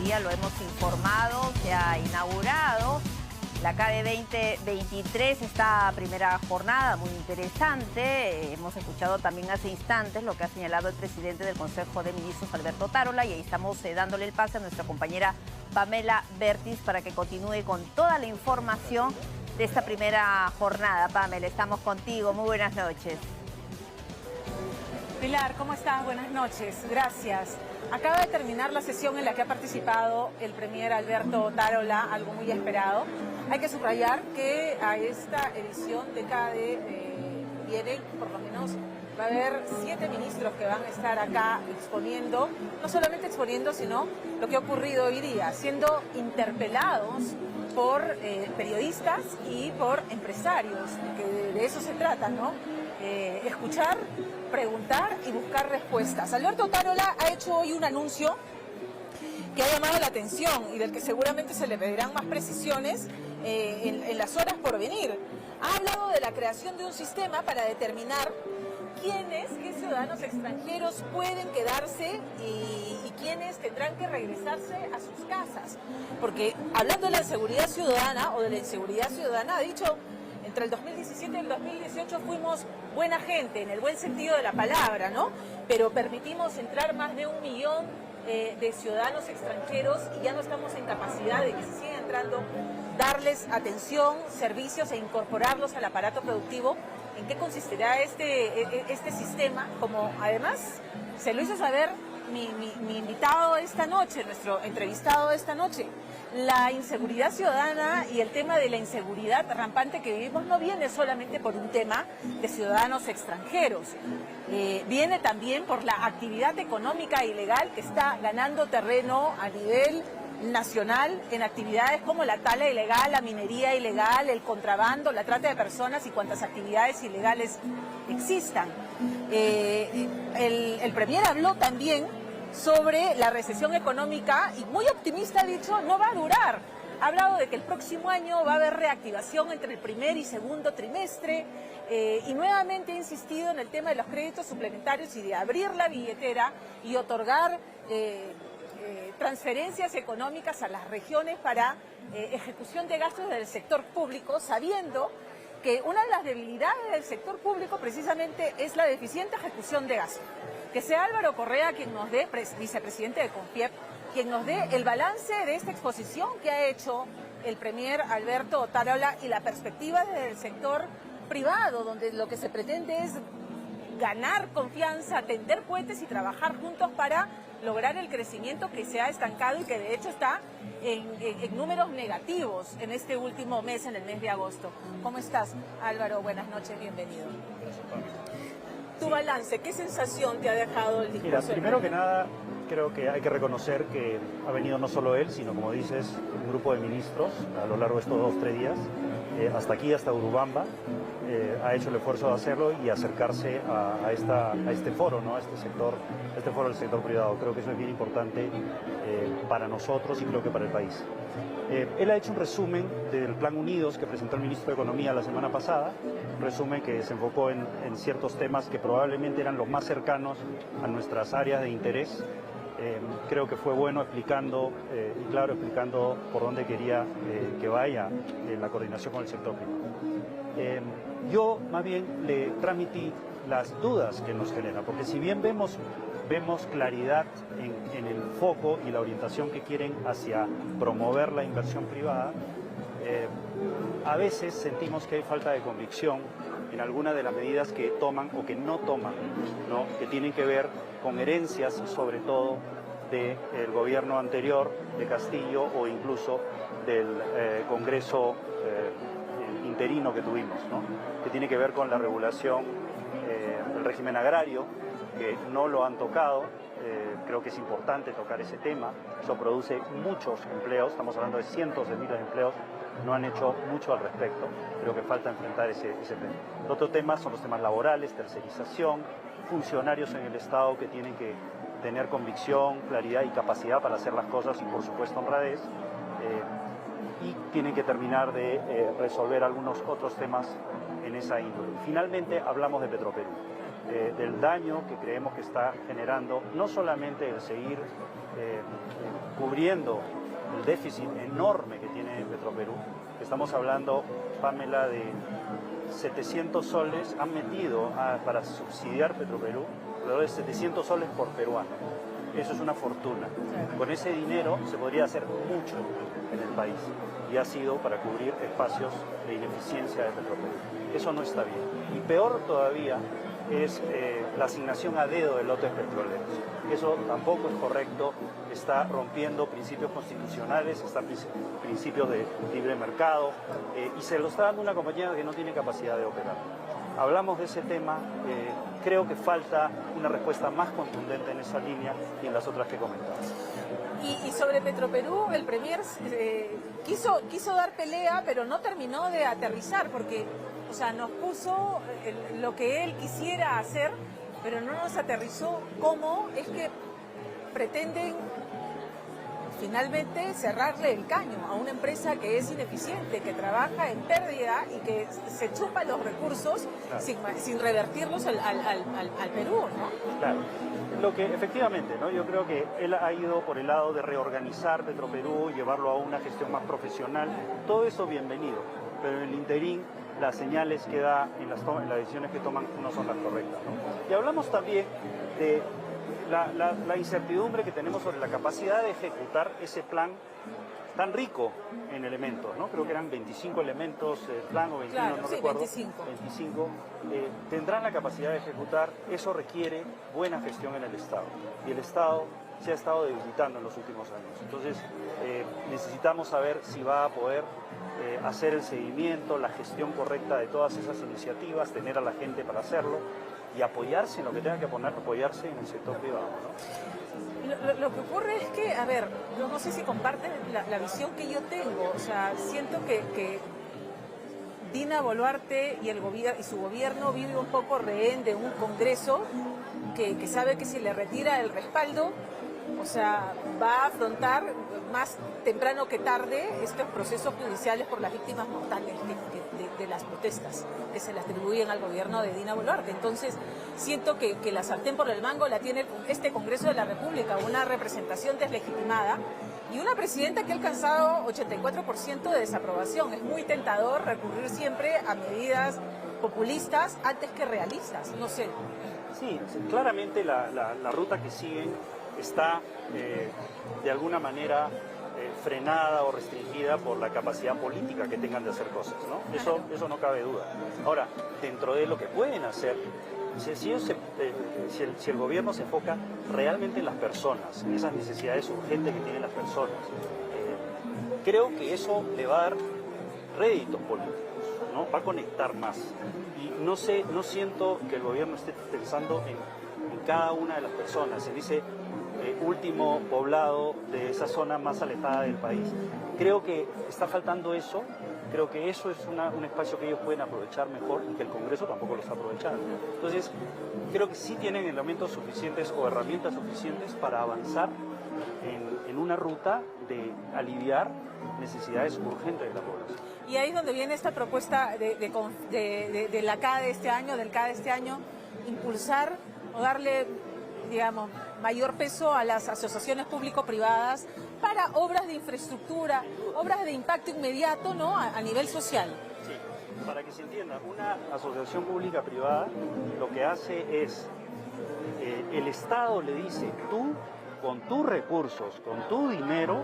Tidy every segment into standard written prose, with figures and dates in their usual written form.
día lo hemos informado, se ha inaugurado la CADE 2023, esta primera jornada muy interesante. Hemos escuchado también hace instantes lo que ha señalado el presidente del Consejo de Ministros, Alberto Otárola, y ahí estamos dándole el pase a nuestra compañera Pamela Bertis para que continúe con toda la información de esta primera jornada. Pamela, estamos contigo. Muy buenas noches. Pilar, ¿cómo estás? Buenas noches. Gracias. Acaba de terminar la sesión en la que ha participado el premier Alberto Otárola, algo muy esperado. Hay que subrayar que a esta edición de CADE vienen, por lo menos, va a haber 7 ministros que van a estar acá exponiendo, no solamente exponiendo, sino lo que ha ocurrido hoy día, siendo interpelados por periodistas y por empresarios, que de eso se trata, ¿no? Escuchar, preguntar y buscar respuestas. Alberto Otárola ha hecho hoy un anuncio que ha llamado la atención y del que seguramente se le pedirán más precisiones en las horas por venir. Ha hablado de la creación de un sistema para determinar qué ciudadanos extranjeros pueden quedarse y quiénes tendrán que regresarse a sus casas. Porque hablando de la seguridad ciudadana o de la inseguridad ciudadana, ha dicho, entre el 2017 y el 2018 fuimos buena gente, en el buen sentido de la palabra, ¿no? Pero permitimos entrar más de 1 millón de ciudadanos extranjeros y ya no estamos en capacidad de que se sigan entrando, darles atención, servicios e incorporarlos al aparato productivo. ¿En qué consistirá este sistema? Como además se lo hizo saber mi invitado esta noche, nuestro entrevistado esta noche. La inseguridad ciudadana y el tema de la inseguridad rampante que vivimos no viene solamente por un tema de ciudadanos extranjeros, viene también por la actividad económica ilegal que está ganando terreno a nivel nacional en actividades como la tala ilegal, la minería ilegal, el contrabando, la trata de personas y cuantas actividades ilegales existan. El premier habló también sobre la recesión económica y muy optimista ha dicho, no va a durar. Ha hablado de que el próximo año va a haber reactivación entre el primer y segundo trimestre y nuevamente ha insistido en el tema de los créditos suplementarios y de abrir la billetera y otorgar transferencias económicas a las regiones para ejecución de gastos del sector público, sabiendo que una de las debilidades del sector público precisamente es la deficiente ejecución de gastos. Que sea Álvaro Correa quien nos dé, vicepresidente de CONFIEP, quien nos dé el balance de esta exposición que ha hecho el premier Alberto Otárola y la perspectiva del sector privado, donde lo que se pretende es ganar confianza, tender puentes y trabajar juntos para lograr el crecimiento que se ha estancado y que de hecho está en números negativos en este último mes, en el mes de agosto. ¿Cómo estás, Álvaro? Buenas noches, bienvenido. Tu balance, ¿qué sensación te ha dejado el discurso? Mira, primero que nada, creo que hay que reconocer que ha venido no solo él, sino, como dices, un grupo de ministros a lo largo de estos 2 o 3 días, hasta aquí, hasta Urubamba, ha hecho el esfuerzo de hacerlo y acercarse a este foro, ¿no? A este foro del sector privado. Creo que eso es bien importante para nosotros y creo que para el país. Él ha hecho un resumen del Plan Unidos que presentó el ministro de Economía la semana pasada, un resumen que se enfocó en ciertos temas que probablemente eran los más cercanos a nuestras áreas de interés. Creo que fue bueno explicando por dónde quería que vaya la coordinación con el sector privado. Yo más bien le transmití las dudas que nos genera, porque si bien vemos claridad en el foco y la orientación que quieren hacia promover la inversión privada, a veces sentimos que hay falta de convicción en algunas de las medidas que toman o que no toman, ¿no? Que tienen que ver con herencias, sobre todo del gobierno anterior de Castillo o incluso del Congreso interino que tuvimos, ¿no? Que tiene que ver con la regulación del régimen agrario, que no lo han tocado. Creo que es importante tocar ese tema. Eso produce muchos empleos, estamos hablando de cientos de miles de empleos, no han hecho mucho al respecto. Creo que falta enfrentar ese tema. El otro tema son los temas laborales, tercerización, funcionarios en el Estado que tienen que tener convicción, claridad y capacidad para hacer las cosas y, por supuesto, honradez. Y tienen que terminar de resolver algunos otros temas en esa índole. Finalmente, hablamos de Petroperú. del daño que creemos que está generando, no solamente el seguir cubriendo el déficit enorme que tiene Petroperú. Estamos hablando, Pamela, de 700 soles han metido para subsidiar Petroperú, alrededor de 700 soles por peruano. Eso es una fortuna. Con ese dinero se podría hacer mucho en el país y ha sido para cubrir espacios de ineficiencia de Petroperú. Eso no está bien. Y peor todavía es la asignación a dedo de lotes petroleros. Eso tampoco es correcto, está rompiendo principios constitucionales, está principios de libre mercado y se lo está dando una compañía que no tiene capacidad de operar. Hablamos de ese tema, creo que falta una respuesta más contundente en esa línea y en las otras que comentaba. Y sobre Petroperú, el Premier quiso dar pelea, pero no terminó de aterrizar, porque o sea, nos puso lo que él quisiera hacer, pero no nos aterrizó cómo es que pretenden finalmente cerrarle el caño a una empresa que es ineficiente, que trabaja en pérdida y que se chupa los recursos sin revertirlos al Perú, ¿no? Claro. Lo que efectivamente, ¿no? Yo creo que él ha ido por el lado de reorganizar Petroperú, llevarlo a una gestión más profesional. Todo eso bienvenido, pero en el interín las señales que da en las decisiones que toman no son las correctas, ¿no? Y hablamos también de la incertidumbre que tenemos sobre la capacidad de ejecutar ese plan tan rico en elementos, ¿no? Creo que eran 25 elementos el plan o 21, claro, no sí, recuerdo. 25. Tendrán la capacidad de ejecutar, eso requiere buena gestión en el Estado. Y el Estado se ha estado debilitando en los últimos años. Entonces, necesitamos saber si va a poder hacer el seguimiento, la gestión correcta de todas esas iniciativas, tener a la gente para hacerlo y apoyarse en lo que tenga que apoyarse en el sector privado, ¿no? Lo que ocurre es que, a ver, yo no sé si comparten la visión que yo tengo, o sea, siento que Dina Boluarte y su gobierno vive un poco rehén de un Congreso que sabe que si le retira el respaldo, o sea, va a afrontar más temprano que tarde estos procesos judiciales por las víctimas mortales de las protestas que se le atribuyen al gobierno de Dina Boluarte. Entonces, siento que la sartén por el mango la tiene este Congreso de la República, una representación deslegitimada y una presidenta que ha alcanzado 84% de desaprobación. Es muy tentador recurrir siempre a medidas populistas antes que realistas, no sé. Sí, claramente la ruta que siguen está de alguna manera frenada o restringida por la capacidad política que tengan de hacer cosas, ¿no? Eso no cabe duda. Ahora, dentro de lo que pueden hacer, si el gobierno se enfoca realmente en las personas, en esas necesidades urgentes que tienen las personas, creo que eso le va a dar réditos políticos, ¿no? Va a conectar más. Y no siento que el gobierno esté pensando en cada una de las personas, en ese último poblado de esa zona más alejada del país. Creo que está faltando eso, creo que eso es un espacio que ellos pueden aprovechar mejor y que el Congreso tampoco lo está aprovechando. Entonces, creo que sí tienen elementos suficientes o herramientas suficientes para avanzar en una ruta de aliviar necesidades urgentes de la población. Y ahí es donde viene esta propuesta de la CADE de este año, del CADE de este año, impulsar o darle, digamos, mayor peso a las asociaciones público-privadas para obras de infraestructura, obras de impacto inmediato, ¿no? A nivel social. Sí, para que se entienda, una asociación pública-privada lo que hace es, el Estado le dice, tú con tus recursos, con tu dinero,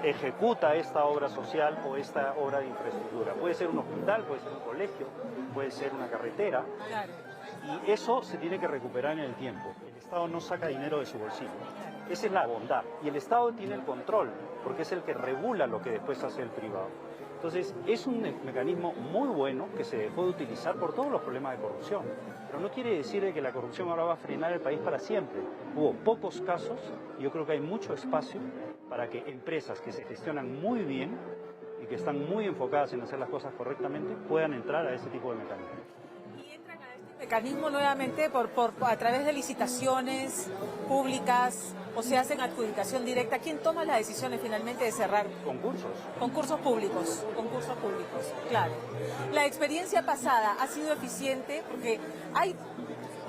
ejecuta esta obra social o esta obra de infraestructura. Puede ser un hospital, puede ser un colegio, puede ser una carretera. Claro. Y eso se tiene que recuperar en el tiempo. El Estado no saca dinero de su bolsillo. Esa es la bondad. Y el Estado tiene el control, porque es el que regula lo que después hace el privado. Entonces, es un mecanismo muy bueno que se dejó de utilizar por todos los problemas de corrupción. Pero no quiere decir que la corrupción ahora va a frenar el país para siempre. Hubo pocos casos y yo creo que hay mucho espacio para que empresas que se gestionan muy bien y que están muy enfocadas en hacer las cosas correctamente puedan entrar a ese tipo de mecanismos. Mecanismo nuevamente a través de licitaciones públicas o se hacen adjudicación directa. ¿Quién toma las decisiones finalmente de cerrar? Concursos. Concursos públicos, claro. La experiencia pasada ha sido eficiente porque hay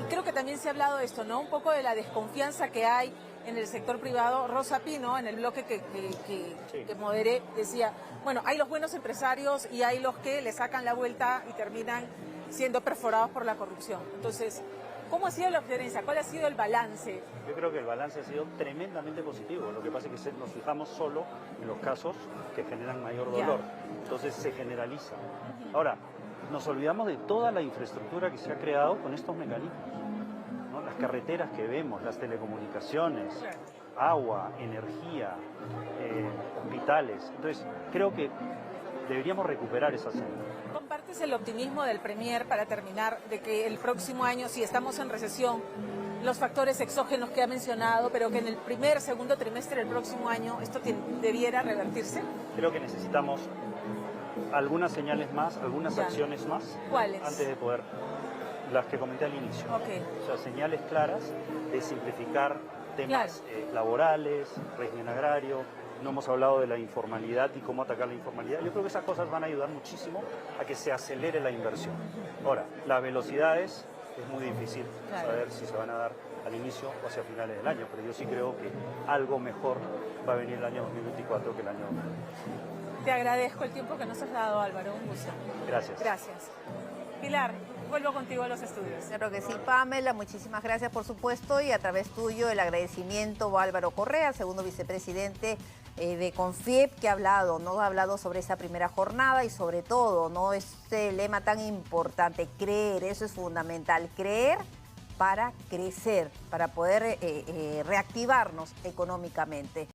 Y creo que también se ha hablado de esto, ¿no? Un poco de la desconfianza que hay en el sector privado. Rosa Pino, en el bloque que moderé, decía, bueno, hay los buenos empresarios y hay los que le sacan la vuelta y terminan siendo perforados por la corrupción. Entonces, ¿cómo ha sido la experiencia? ¿Cuál ha sido el balance? Yo creo que el balance ha sido tremendamente positivo. Lo que pasa es que nos fijamos solo en los casos que generan mayor dolor. Entonces se generaliza. Ahora, nos olvidamos de toda la infraestructura que se ha creado con estos mecanismos, ¿no? Las carreteras que vemos, las telecomunicaciones, agua, energía, hospitales. Entonces, creo que deberíamos recuperar esa senda. ¿Compartes el optimismo del Premier, para terminar, de que el próximo año, si estamos en recesión, los factores exógenos que ha mencionado, pero que en el segundo trimestre del próximo año esto debiera revertirse? Creo que necesitamos algunas señales más, algunas acciones más. ¿Cuáles? Antes de poder, las que comenté al inicio. Okay. O sea, señales claras de simplificar temas laborales, régimen agrario. No hemos hablado de la informalidad y cómo atacar la informalidad. Yo creo que esas cosas van a ayudar muchísimo a que se acelere la inversión. Ahora, las velocidades es muy difícil saber si se van a dar al inicio o hacia finales del año, pero yo sí creo que algo mejor va a venir el año 2024 que el año 2023. Te agradezco el tiempo que nos has dado, Álvaro. Un gusto. Gracias. Gracias. Pilar, vuelvo contigo a los estudios. Claro que sí, Pamela, muchísimas gracias por supuesto, y a través tuyo el agradecimiento a Álvaro Correa, segundo vicepresidente de CONFIEP, que ha hablado sobre esa primera jornada y sobre todo, ¿no? Este lema tan importante, creer, eso es fundamental, creer para crecer, para poder reactivarnos económicamente.